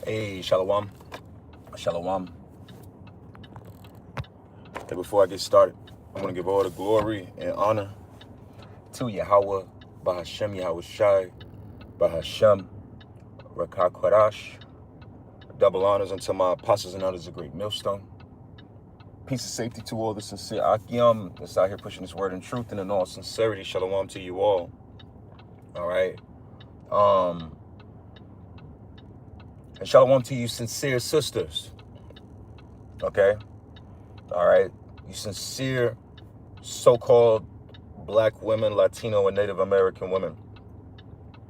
Hey, Shalom. Shalom. Okay, before I get started, I want to give all the glory and honor to Yahweh, Bahashem Yahweh Shai, Bahashem Rakah Kwadash. Double honors unto my apostles and others, a great millstone. Peace and safety to all the sincere Akim that's out here pushing this word in truth and in all sincerity. Shalom to you all. All right. And shalom to you sincere sisters. Okay. All right. You sincere so-called Black women, Latino and Native American women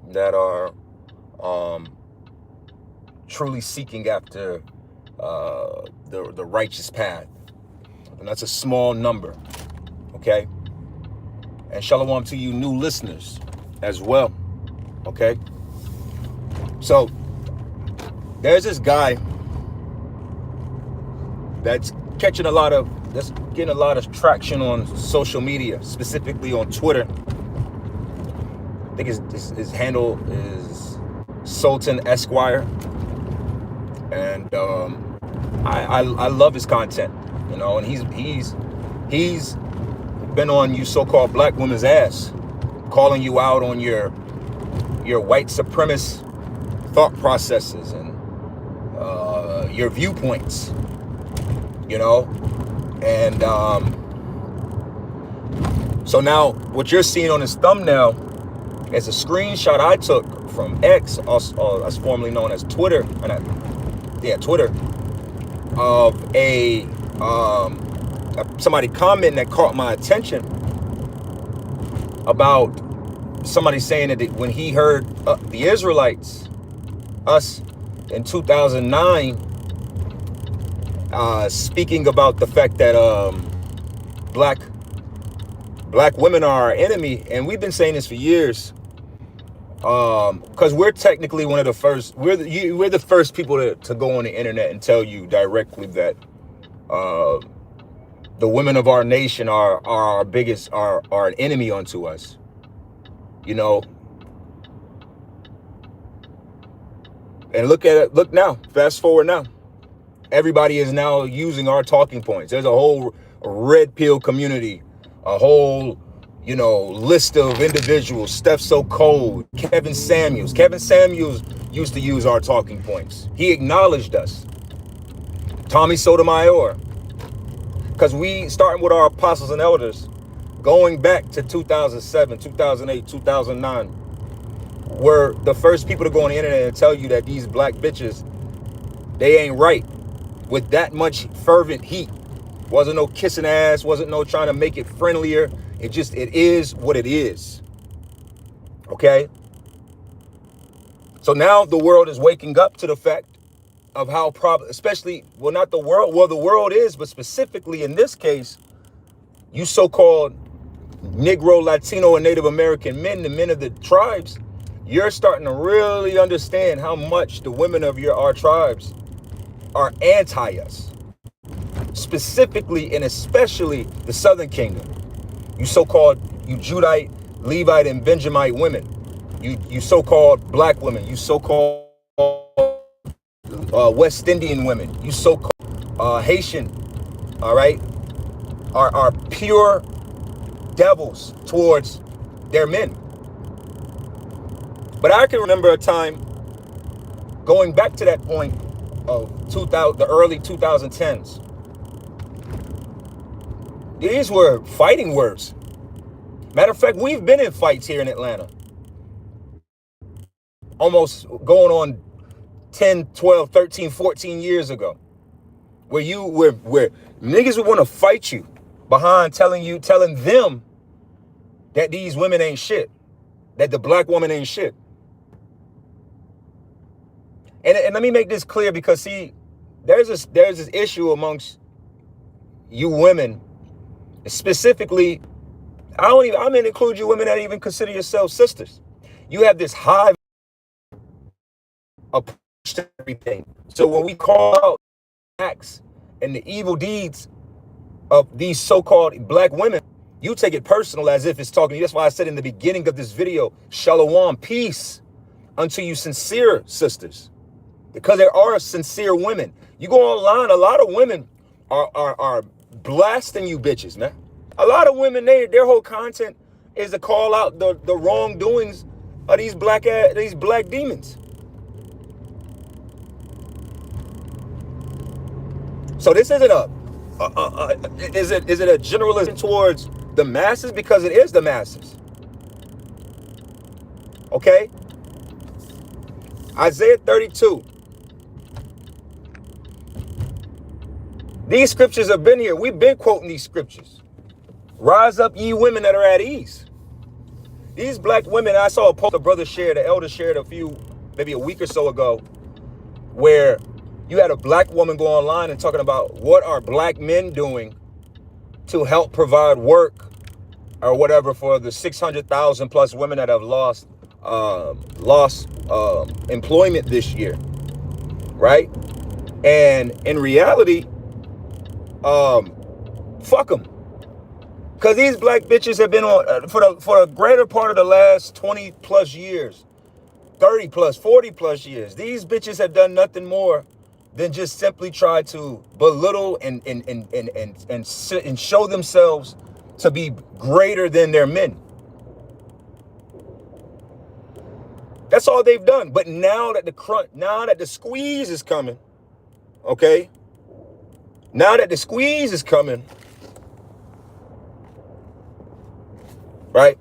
that are truly seeking after the righteous path. And that's a small number. Okay. And shalom to you new listeners as well. Okay. So there's this guy that's getting a lot of traction on social media, specifically on Twitter. I think his handle is Sultan Esquire, and I love his content, you know. And he's been on you so-called black women's ass, calling you out on your white supremacist thought processes and your viewpoints, you know. And so now what you're seeing on his thumbnail is a screenshot I took from X, also as formerly known as Twitter, Twitter, of somebody commenting that caught my attention about somebody saying that when he heard the Israelites, us in 2009, speaking about the fact that black women are our enemy, and we've been saying this for years, because we're technically one of the first. We're the first people to go on the internet and tell you directly that the women of our nation are our biggest, are an enemy unto us. You know. And look at it. Look now. Fast forward now. Everybody is now using our talking points. There's a whole red pill community, a whole, list of individuals. Steph So Cold, Kevin Samuels. Kevin Samuels used to use our talking points. He acknowledged us. Tommy Sotomayor. Because we, starting with our apostles and elders, going back to 2007, 2008, 2009, were the first people to go on the internet and tell you that these black bitches, they ain't right. With that much fervent heat. Wasn't no kissing ass, wasn't no trying to make it friendlier. It is what it is. Okay? So now the world is waking up to the fact of how not the world, well, the world is, but specifically in this case, you so-called Negro, Latino, and Native American men, the men of the tribes, you're starting to really understand how much the women of our tribes are anti-us, specifically and especially the Southern Kingdom. You so-called, you Judite, Levite, and Benjamite women. You so-called black women. You so-called West Indian women. You so-called Haitian, all right, are pure devils towards their men. But I can remember a time going back to that point of the early 2010s. These were fighting words. Matter of fact, we've been in fights here in Atlanta. Almost going on 10, 12, 13, 14 years ago. Where niggas would want to fight you behind telling them that these women ain't shit. That the black woman ain't shit. And let me make this clear, because see, there's this issue amongst you women, specifically. I'm gonna include you women that even consider yourselves sisters. You have this high approach to everything. So when we call out acts and the evil deeds of these so-called black women, you take it personal as if it's talking to you. That's why I said in the beginning of this video, shalom, peace unto you sincere sisters. because there are sincere women. You go online, a lot of women are blasting you bitches, man. A lot of women, their whole content is to call out the wrongdoings of these black demons. So this isn't is it a generalization towards the masses? Because it is the masses. Okay? Isaiah 32. These scriptures have been here. We've been quoting these scriptures. Rise up, ye women that are at ease. These black women, I saw a post a brother shared, an elder shared maybe a week or so ago, where you had a black woman go online and talking about what are black men doing to help provide work or whatever for the 600,000 plus women that have lost employment this year, right? And in reality, fuck them, because these black bitches have been on for the greater part of the last 20 plus years, 30 plus, 40 plus years. These bitches have done nothing more than just simply try to belittle and show themselves to be greater than their men. That's all they've done. But now that the squeeze is coming, okay? Now that the squeeze is coming, right?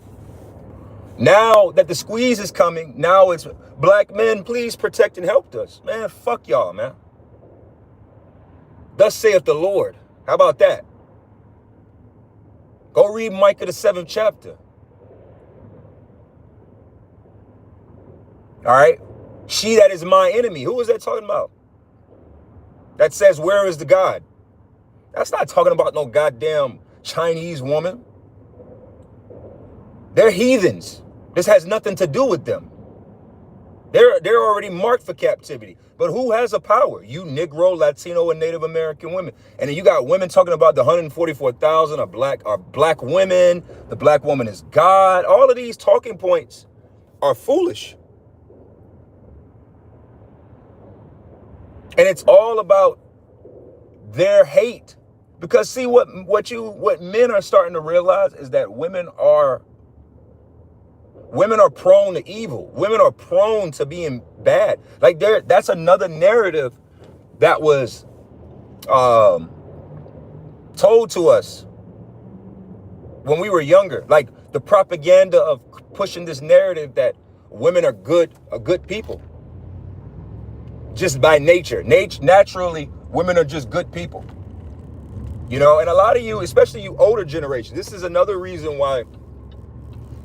Now that the squeeze is coming, now it's black men, please protect and help us. Man, fuck y'all, man. Thus saith the Lord. How about that? Go read Micah the 7th chapter. All right? She that is my enemy. Who is that talking about? That says, where is the God? That's not talking about no goddamn Chinese woman. They're heathens. This has nothing to do with them. They're already marked for captivity. But who has the power? You Negro, Latino, and Native American women. And then you got women talking about the 144,000 are black women. The black woman is God. All of these talking points are foolish. And it's all about their hate. Because see, what men are starting to realize is that women are prone to evil. Women are prone to being bad. Like that's another narrative that was told to us when we were younger. Like the propaganda of pushing this narrative that women are good people. Just by nature. Naturally, women are just good people. You know, and a lot of you, especially you older generation, this is another reason why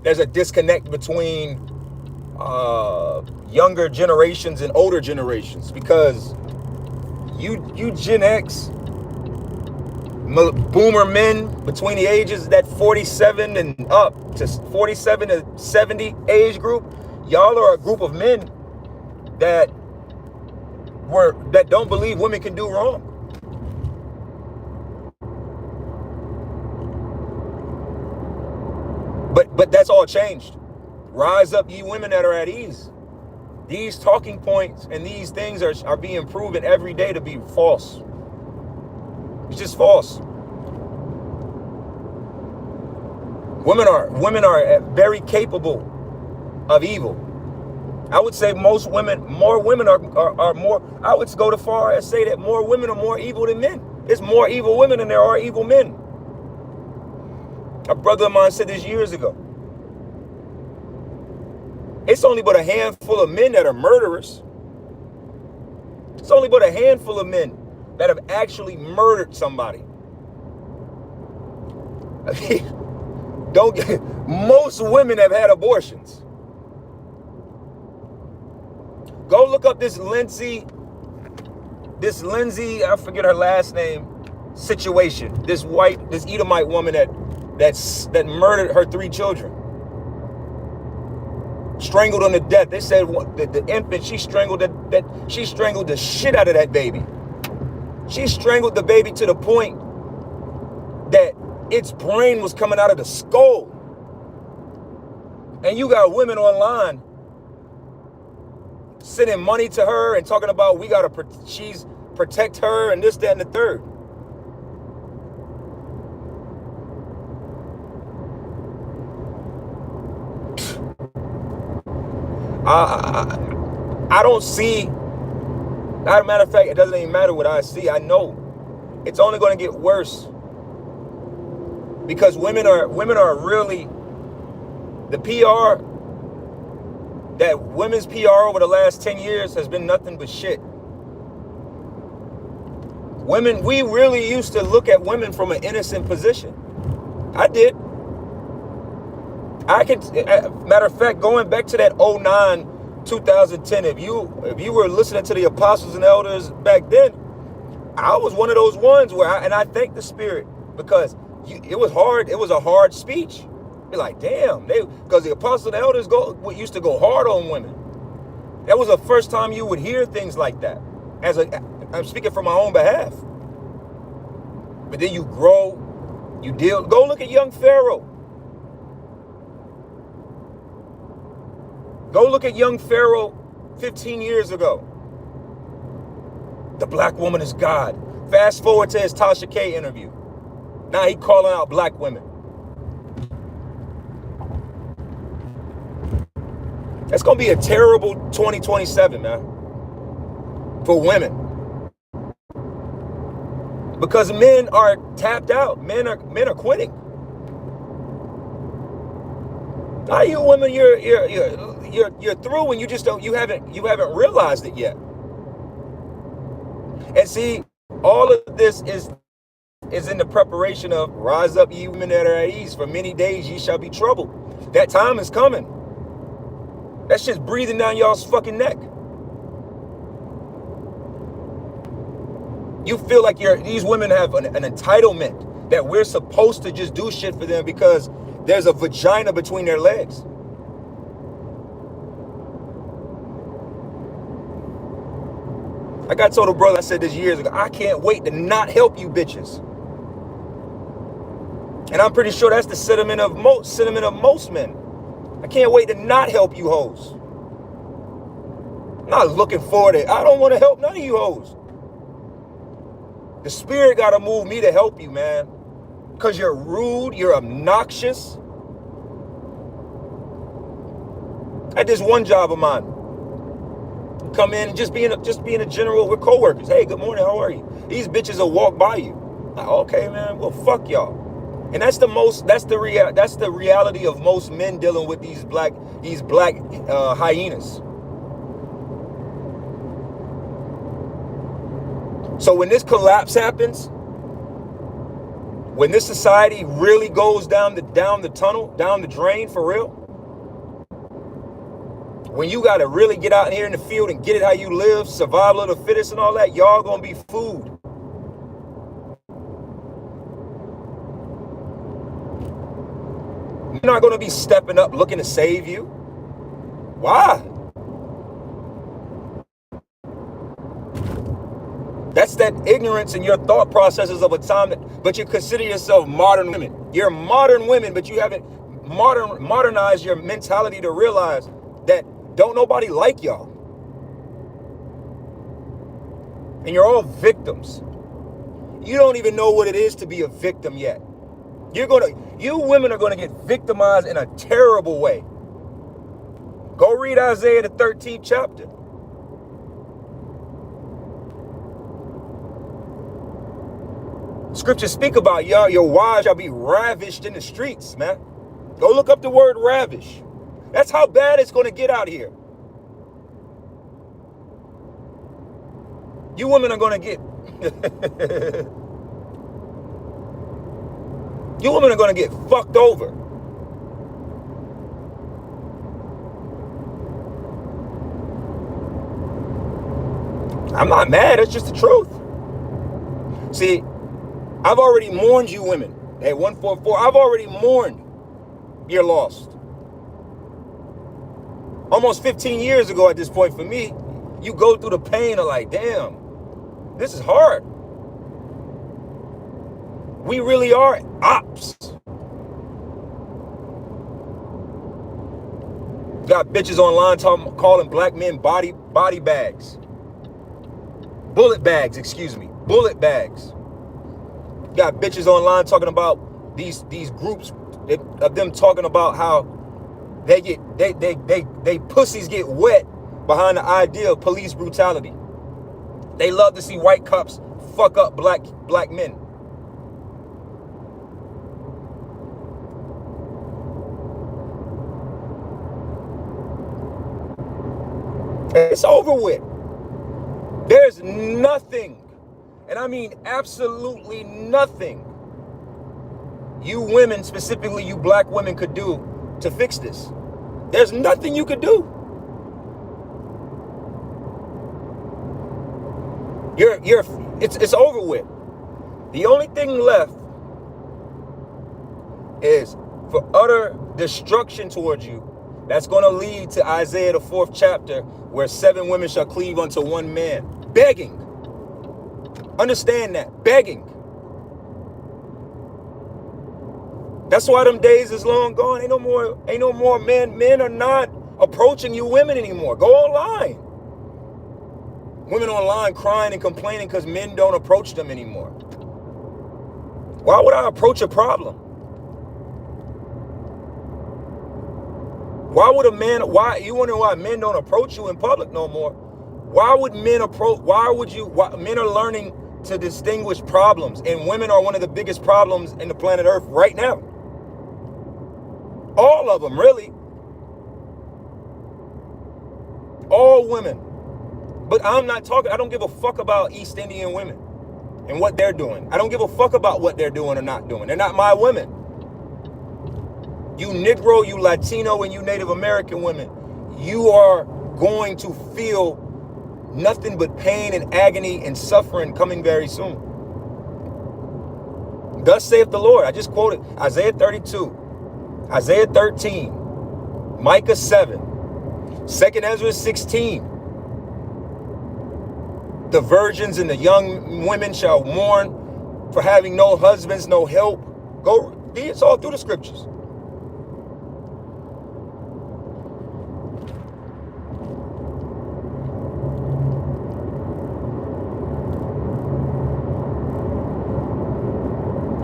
there's a disconnect between younger generations and older generations, because you Gen X, boomer men between the ages that 47 and up to 47 to 70 age group, y'all are a group of men that don't believe women can do wrong. But that's all changed. Rise up, ye women that are at ease. These talking points and these things are being proven every day to be false. It's just false. Women are very capable of evil. I would say more women are more, I would go as far as say that more women are more evil than men. There's more evil women than there are evil men. A brother of mine said this years ago. It's only but a handful of men that are murderers. It's only but a handful of men that have actually murdered somebody. Most women have had abortions. Go look up this Lindsay, I forget her last name, situation. This Edomite woman that murdered her 3 children. Strangled them to death. They said the infant, she strangled the shit out of that baby. She strangled the baby to the point that its brain was coming out of the skull. And you got women online sending money to her and talking about she's protect her and this, that, and the third. I don't see. As a matter of fact, it doesn't even matter what I see. I know it's only going to get worse because women are really the PR. That women's PR over the last 10 years has been nothing but shit. Women, we really used to look at women from an innocent position. I did. Matter of fact, going back to that 09, 2010, if you were listening to the apostles and elders back then, I was one of those ones where I thank the Spirit because it was hard. It was a hard speech. Be like, damn, because the apostles and elders used to go hard on women. That was the first time you would hear things like that. I'm speaking from my own behalf. But then you grow, go look at young Pharaoh. Go look at young Pharaoh 15 years ago. The black woman is God. Fast forward to his Tasha K interview. Now he calling out black women. That's going to be a terrible 2027, man, for women. Because men are tapped out. Men are quitting. Now you women, you're through and you haven't realized it yet. And see, all of this is in the preparation of rise up, ye women that are at ease. For many days ye shall be troubled. That time is coming. That's just breathing down y'all's fucking neck. You feel like these women have an entitlement that we're supposed to just do shit for them because there's a vagina between their legs. Like I told a brother, I said this years ago, I can't wait to not help you bitches. And I'm pretty sure that's the sentiment of most men. I can't wait to not help you hoes. I'm not looking forward to it. I don't want to help none of you hoes. The Spirit got to move me to help you, man. Because you're rude, you're obnoxious. I had this one job of mine. Come in and just being a general with coworkers. Hey, good morning, how are you? These bitches will walk by you. Like, okay, man, well, fuck y'all. And that's the reality of most men dealing with these black hyenas. So when this collapse happens, when this society really goes down the tunnel, down the drain for real, when you got to really get out here in the field and get it how you live, survival of the fittest and all that, y'all gonna be food. You're not going to be stepping up looking to save you. Why? That's that ignorance in your thought processes of a time but you consider yourself modern women. You're modern women, but you haven't modernized your mentality to realize that don't nobody like y'all. And you're all victims. You don't even know what it is to be a victim yet. You women are going to get victimized in a terrible way. Go read Isaiah the 13th chapter. Scriptures speak about y'all, your wives shall be ravished in the streets, man. Go look up the word ravish. That's how bad it's going to get out here. You women are going to get you women are going to get fucked over. I'm not mad. It's just the truth. See, I've already mourned you women. Hey, 144, I've already mourned your loss. Almost 15 years ago at this point for me, you go through the pain of like, damn, this is hard. We really are ops. Got bitches online calling black men body bags. Bullet bags, excuse me. Bullet bags. Got bitches online talking about these groups of them talking about how they pussies get wet behind the idea of police brutality. They love to see white cops fuck up black men. It's over with. There's nothing, and I mean absolutely nothing, you women, specifically you black women, could do to fix this. There's nothing you could do. It's over with. The only thing left is for utter destruction towards you. That's going to lead to Isaiah, the 4th chapter, where 7 women shall cleave unto one man. Begging. Understand that. Begging. That's why them days is long gone. Ain't no more men. Men are not approaching you women anymore. Go online. Women online crying and complaining because men don't approach them anymore. Why would I approach a problem? Why would a man, you wonder why men don't approach you in public no more? Why would men approach, men are learning to distinguish problems, and women are one of the biggest problems in the planet Earth right now. All of them, really. All women. But I'm not talking, I don't give a fuck about East Indian women and what they're doing. I don't give a fuck about what they're doing or not doing. They're not my women. You Negro, you Latino, and you Native American women, you are going to feel nothing but pain and agony and suffering coming very soon. Thus saith the Lord. I just quoted Isaiah 32, Isaiah 13, Micah 7, 2nd Ezra 16. The virgins and the young women shall mourn for having no husbands, no help. Go read it all through the scriptures.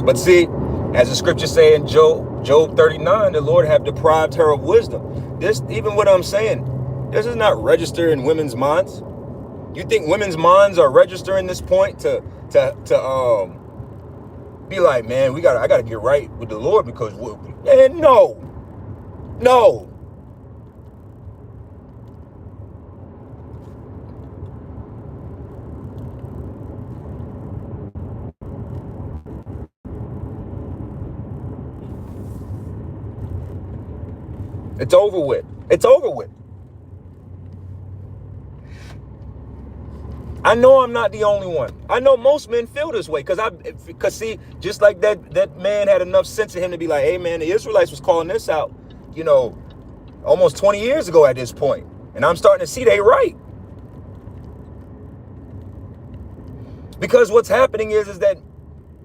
But see, as the scriptures say in Job 39, the Lord have deprived her of wisdom. This, even what I'm saying, this is not registered in women's minds. You think women's minds are registering this point to be like, man, I gotta get right with the Lord because man, no. It's over with. It's over with. I know I'm not the only one. I know most men feel this way because see, just like that man had enough sense in him to be like, hey man, the Israelites was calling this out, almost 20 years ago at this point. And I'm starting to see they right. Because what's happening is that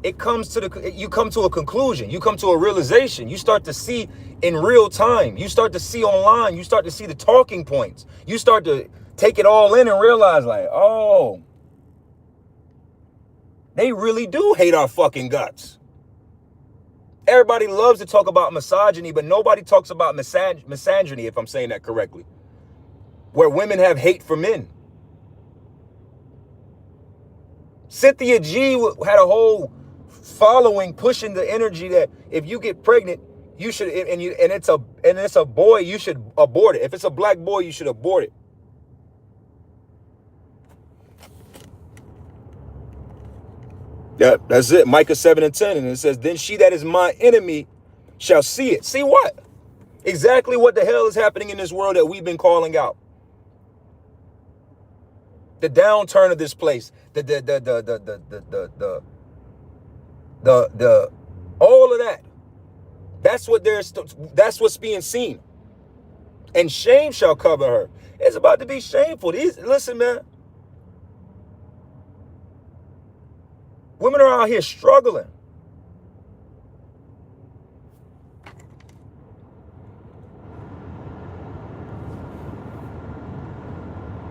you come to a conclusion, you come to a realization, you start to see in real time, you start to see online, you start to see the talking points, you start to take it all in and realize like, oh, they really do hate our fucking guts. Everybody loves to talk about misogyny, but nobody talks about misogyny, if I'm saying that correctly, where women have hate for men. Cynthia G had a whole following pushing the energy that if you get pregnant, you should, and it's a boy, you should abort it. If it's a black boy, you should abort it. Yeah, that's it. Micah 7 and 10. And it says, then she that is my enemy shall see it. See what? Exactly what the hell is happening in this world that we've been calling out. The downturn of this place. All of that. That's what's being seen. And shame shall cover her. It's about to be shameful. Listen, man. Women are out here struggling.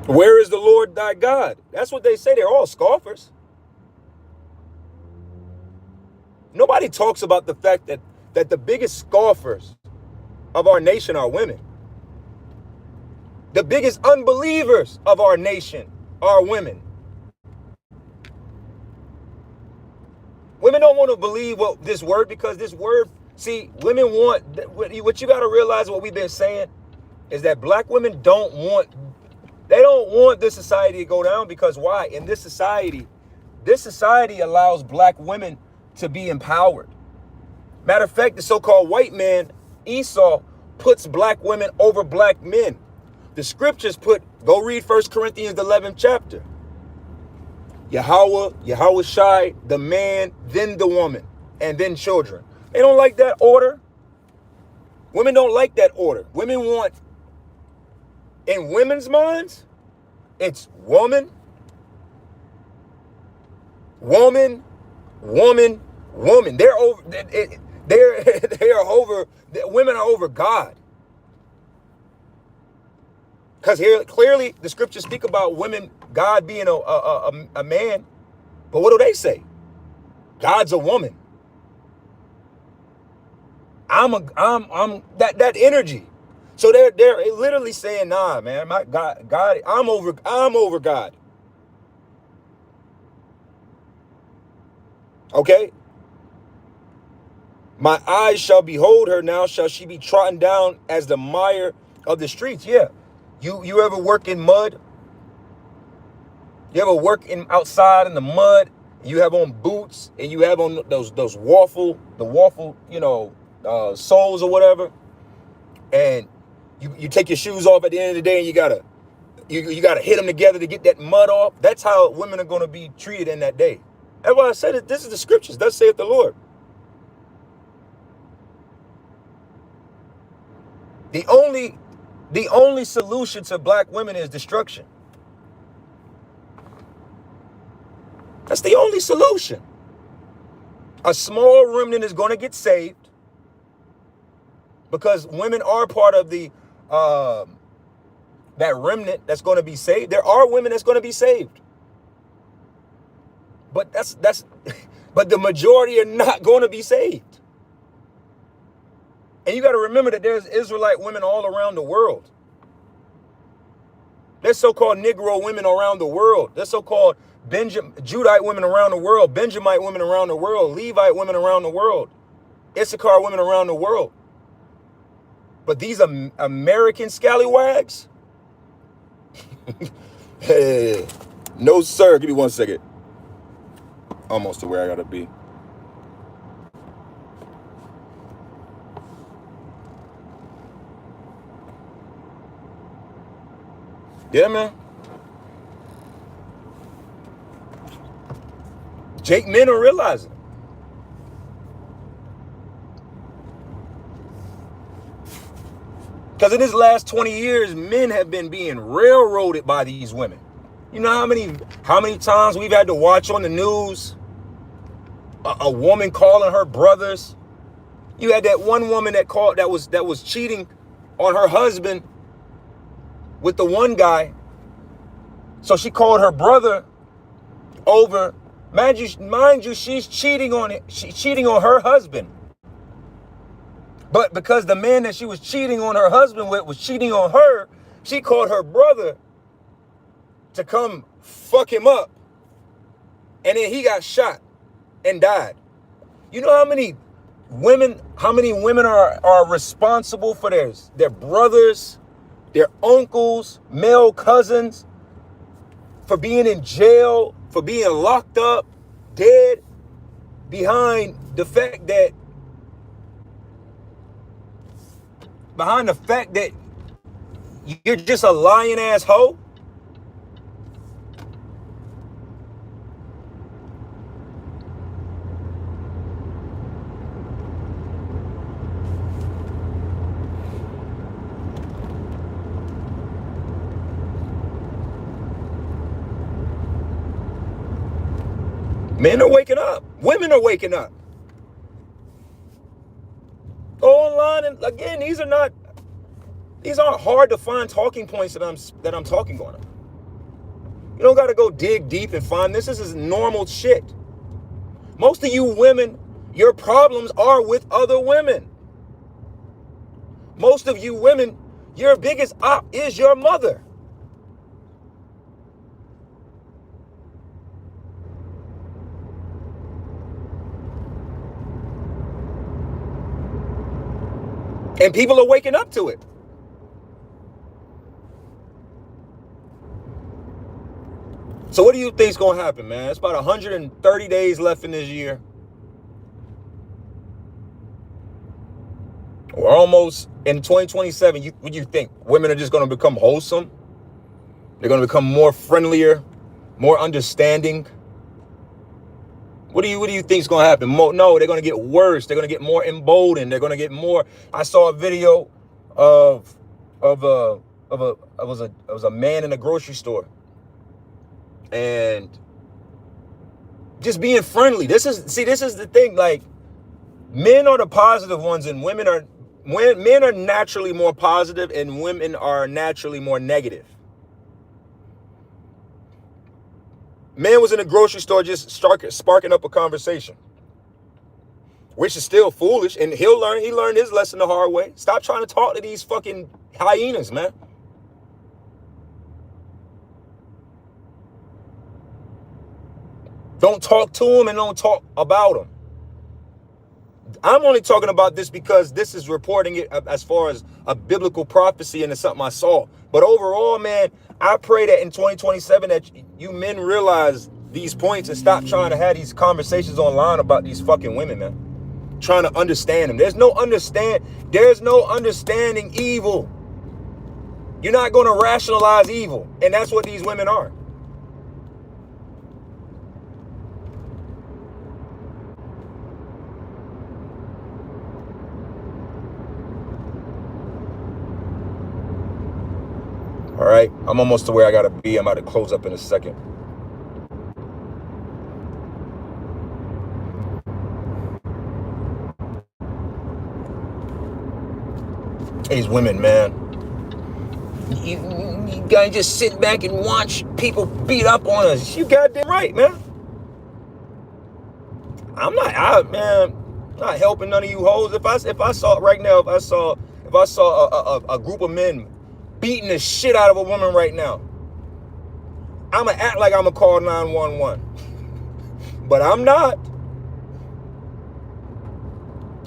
Where is the Lord thy God? That's what they say. They're all scoffers. Nobody talks about the fact that the biggest scoffers of our nation are women. The biggest unbelievers of our nation are women. Women don't want to believe this word, because this word, see, women want, what you got to realize, what we've been saying, is that black women don't want this society to go down. Because why? In this society allows black women to be empowered. Matter of fact, the so-called white man, Esau, puts black women over black men. The scriptures go read 1 Corinthians, the 11th chapter. Yahweh Shai, the man, then the woman, and then children. They don't like that order. Women don't like that order. Women want, in women's minds, it's woman, woman, woman, woman. They're over. They are over. Women are over God. Because here clearly the scriptures speak about women, God being a man, but what do they say? God's a woman. I'm that energy. So they're literally saying, nah, man, my God, I'm over God. Okay? My eyes shall behold her, now shall she be trodden down as the mire of the streets. Yeah. You ever work in mud? You ever work outside in the mud? You have on boots and you have on those waffle, soles or whatever, and you take your shoes off at the end of the day, and you gotta hit them together to get that mud off. That's how women are going to be treated in that day. That's why I said it. This is the scriptures. Thus saith the Lord. The only solution to black women is destruction. That's the only solution. A small remnant is going to get saved, because women are part of the that remnant that's going to be saved. There are women that's going to be saved, but but the majority are not going to be saved. And you got to remember that there's Israelite women all around the world. There's so-called Negro women around the world. There's so-called Judite women around the world, Benjamite women around the world, Levite women around the world, Issachar women around the world. But these American scallywags? Hey, no, sir. Give me 1 second. Almost to where I got to be. Yeah, man. Jake, men are realizing. Because in this last 20 years, men have been being railroaded by these women. You know how many times we've had to watch on the news a woman calling her brothers. You had that one woman that was cheating on her husband with the one guy. So she called her brother over. Mind you, she's cheating on her husband. But because the man that she was cheating on her husband with was cheating on her, she called her brother to come fuck him up. And then he got shot and died. You know how many women are responsible for their brothers, their uncles, male cousins, for being in jail, for being locked up, dead, behind the fact that you're just a lying ass hoe? Men are waking up. Women are waking up. Go online, and again, these aren't hard to find talking points that I'm talking on. You don't got to go dig deep and find this. This is normal shit. Most of you women, your problems are with other women. Most of you women, your biggest op is your mother. And people are waking up to it. So what do you think is going to happen, man? It's about 130 days left in this year. We're almost in 2027. What do you think? Women are just going to become wholesome? They're going to become more friendlier, more understanding? What do you think is going to happen? No, they're going to get worse. They're going to get more emboldened. They're going to get more. I saw a video of a man in a grocery store. And just being friendly. This is the thing. Like, men are the positive ones, and men are naturally more positive, and women are naturally more negative. Man was in a grocery store just sparking up a conversation, which is still foolish, and he learned his lesson the hard way. Stop trying to talk to these fucking hyenas, man. Don't talk to them and don't talk about them. I'm only talking about this because this is reporting it as far as a biblical prophecy, and it's something I saw. But overall, man, I pray that in 2027 that you men realize these points and stop trying to have these conversations online about these fucking women, man. Trying to understand them. There's no understanding evil. You're not going to rationalize evil, and that's what these women are. All right, I'm almost to where I gotta be. I'm about to close up in a second. These women, man. You gotta just sit back and watch people beat up on us. You goddamn right, man. I'm not helping none of you hoes. If I saw right now, if I saw a group of men beating the shit out of a woman right now, I'ma act like I'ma call 911. But I'm not.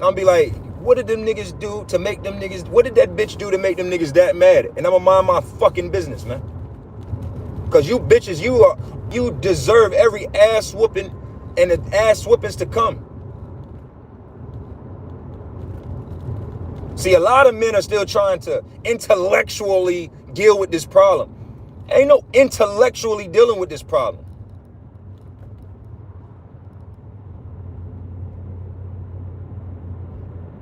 I'll be like, what did them niggas do to make them niggas, what did that bitch do to make them niggas that mad? And I'ma mind my fucking business, man. Cause you bitches, you deserve every ass whooping and the ass whoopings to come. See, a lot of men are still trying to intellectually deal with this problem. Ain't no intellectually dealing with this problem.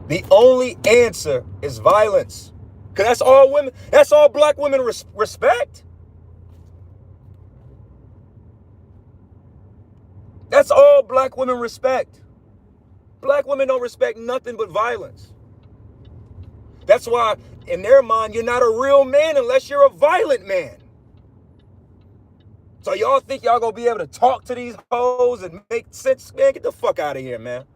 The only answer is violence. Because that's all black women respect. That's all black women respect. Black women don't respect nothing but violence. That's why, in their mind, you're not a real man unless you're a violent man. So y'all think y'all gonna be able to talk to these hoes and make sense? Man, get the fuck out of here, man.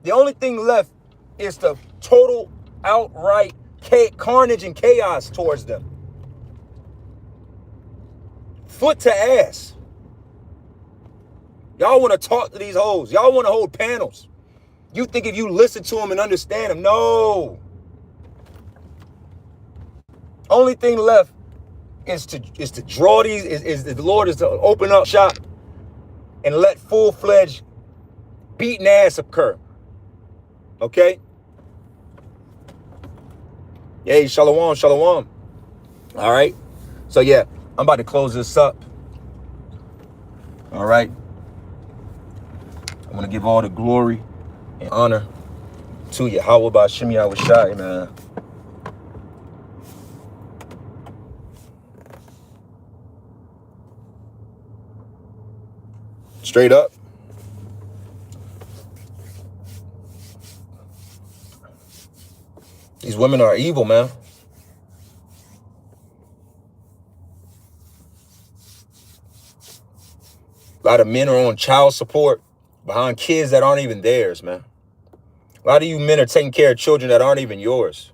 The only thing left is the total, outright carnage and chaos towards them. Foot to ass. Y'all want to talk to these hoes. Y'all want to hold panels. You think if you listen to them and understand them, no. Only thing left is to draw these, is the Lord is to open up shop and let full-fledged beating ass occur. Okay? Hey, shalom, shalom. All right? So yeah, I'm about to close this up. All right? I'm going to give all the glory and honor to Yahweh Ba'Shem Yahushai, man. Straight up. These women are evil, man. A lot of men are on child support behind kids that aren't even theirs, man. A lot of you men are taking care of children that aren't even yours.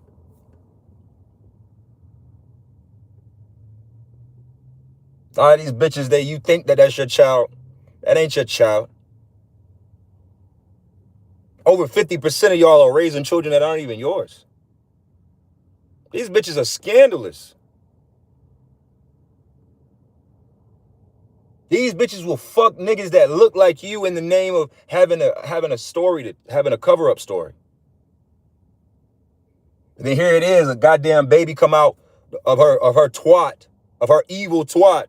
A lot of these bitches that you think that that's your child, that ain't your child. Over 50% of y'all are raising children that aren't even yours. These bitches are scandalous. These bitches will fuck niggas that look like you in the name of having a story, having a cover-up story. And then here it is, a goddamn baby come out of her twat, of her evil twat.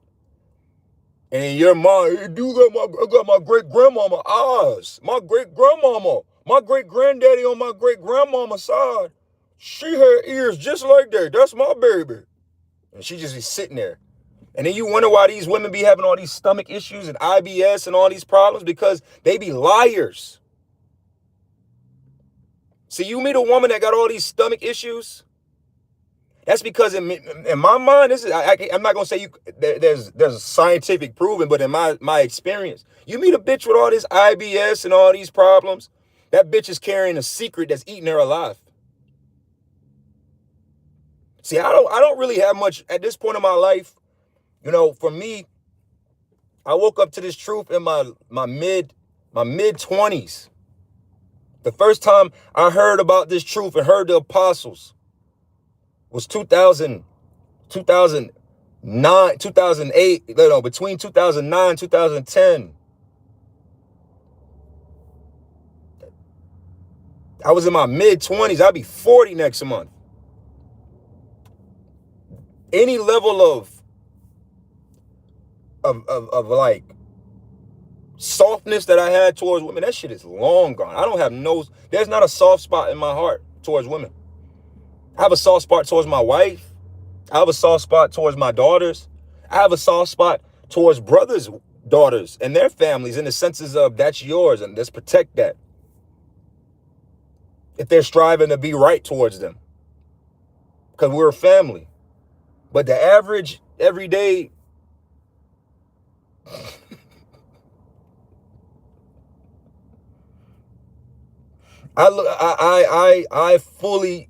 And in your mind, hey, dude, I got my great-grandmama eyes. My great-grandmama. My great-granddaddy on my great-grandmama's side. She had ears just like that. That's my baby. And she just be sitting there. And then you wonder why these women be having all these stomach issues and IBS and all these problems, because they be liars. See, you meet a woman that got all these stomach issues, that's because in my mind, this is I'm not gonna say there's a scientific proven, but in my experience, you meet a bitch with all this IBS and all these problems, that bitch is carrying a secret that's eating her alive. See, I don't really have much at this point in my life. You know, for me, I woke up to this truth in my mid 20s. The first time I heard about this truth and heard the apostles was 2009, 2008, between 2009 and 2010. I was in my mid 20s. I'll be 40 next month. Any level of like softness that I had towards women, that shit is long gone. I don't have there's not a soft spot in my heart towards women. I have a soft spot towards my wife. I have a soft spot towards my daughters. I have a soft spot towards brothers, daughters, and their families, in the senses of that's yours and let's protect that. If they're striving to be right towards them, because we're a family. But the average, everyday I fully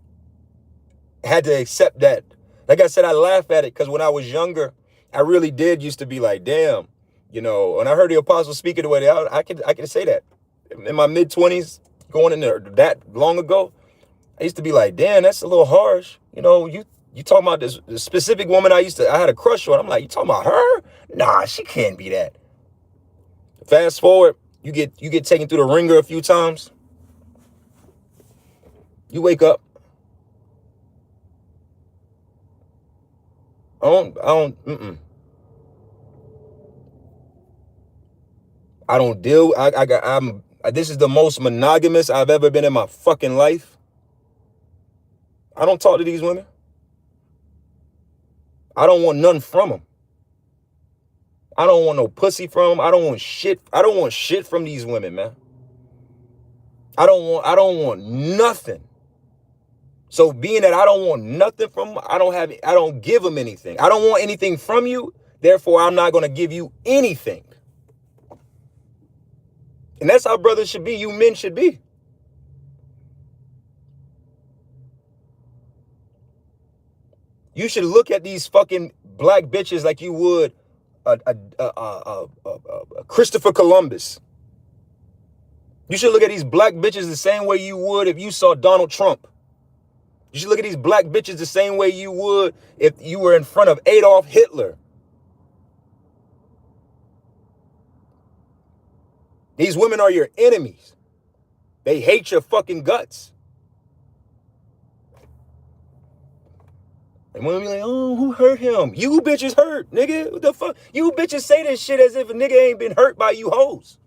had to accept that. Like I said, I laugh at it because when I was younger, I really did used to be like, damn, when I heard the apostles speaking the way they are, I can say that. In my mid 20s, going in there that long ago, I used to be like, damn, that's a little harsh. You talking about this specific woman I had a crush on. I'm like, you talking about her? Nah, she can't be that. Fast forward, you get taken through the ringer a few times. You wake up. This is the most monogamous I've ever been in my fucking life. I don't talk to these women. I don't want nothing from them. I don't want no pussy from them. I don't want shit from these women, man. I don't want nothing. So being that I don't want nothing from them, I don't give them anything. I don't want anything from you. Therefore, I'm not going to give you anything. And that's how brothers should be. You men should be. You should look at these fucking black bitches like you would Christopher Columbus. You should look at these black bitches the same way you would if you saw Donald Trump. You should look at these black bitches the same way you would if you were in front of Adolf Hitler. These women are your enemies. They hate your fucking guts. And women be like, oh, who hurt him? You bitches hurt, nigga. What the fuck? You bitches say this shit as if a nigga ain't been hurt by you hoes.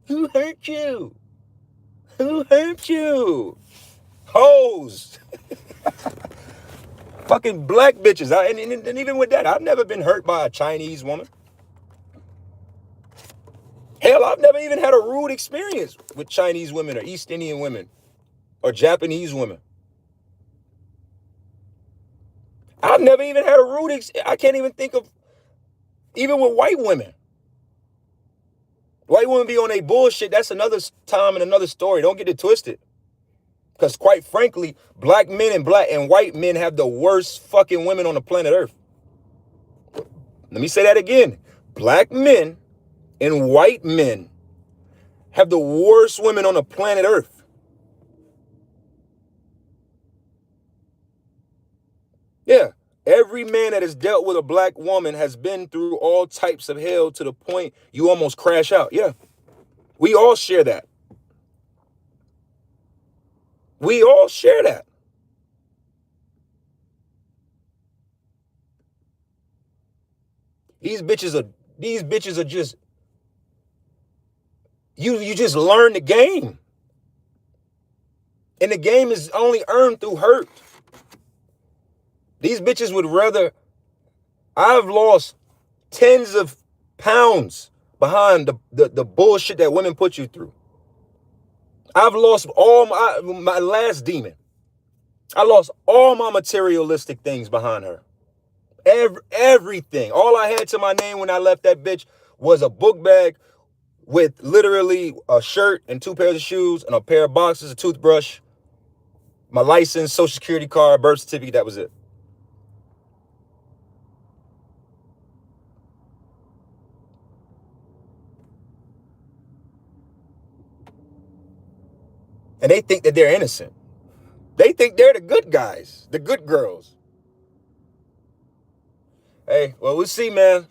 Who hurt you? Who hurt you? Hoes. Fucking black bitches. And even with that, I've never been hurt by a Chinese woman. Hell, I've never even had a rude experience with Chinese women or East Indian women or Japanese women. I've never even had a rude I can't even think of Even with white women. White women be on a bullshit. That's another time and another story. Don't get it twisted. Because quite frankly, black men and black and white men have the worst fucking women on the planet Earth. Let me say that again. Black men and white men have the worst women on the planet Earth. Yeah. Every man that has dealt with a black woman has been through all types of hell to the point you almost crash out. Yeah. We all share that. We all share that. These bitches are just, you just learn the game. And the game is only earned through hurt. These bitches would rather, I've lost tens of pounds behind the bullshit that women put you through. I've lost all my last demon. I lost all my materialistic things behind her. Everything. All I had to my name when I left that bitch was a book bag with literally a shirt and 2 pairs of shoes and a pair of boxes, a toothbrush, my license, social security card, birth certificate. That was it. And they think that they're innocent. They think they're the good guys, the good girls. Hey, well, we'll see, man.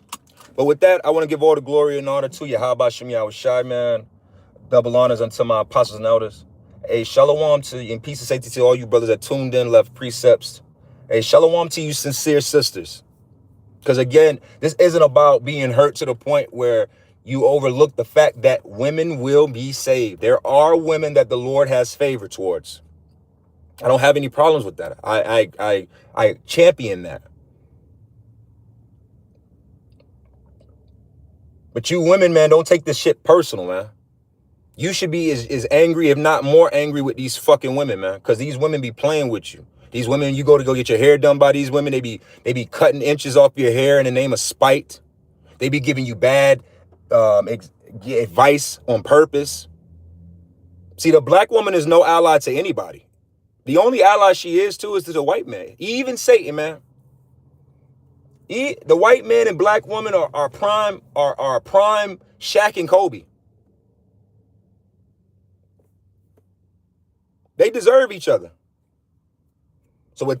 But with that, I want to give all the glory and honor to you. How about Shemi? I was shy, man. Double honors unto my apostles and elders. Hey, shalom to you, and peace and safety to all you brothers that tuned in, left precepts. Hey, shalom to you sincere sisters. Because again, this isn't about being hurt to the point where you overlook the fact that women will be saved. There are women that the Lord has favor towards. I don't have any problems with that. I champion that. But you women, man, don't take this shit personal, man. You should be as angry, if not more angry, with these fucking women, man. Because these women be playing with you. These women, you go get your hair done by these women, they be cutting inches off your hair in the name of spite. They be giving you bad advice on purpose. See, the black woman is no ally to anybody. The only ally she is to the white man. Even Satan, man. The white man and black woman are prime Shaq and Kobe. They deserve each other. So with that.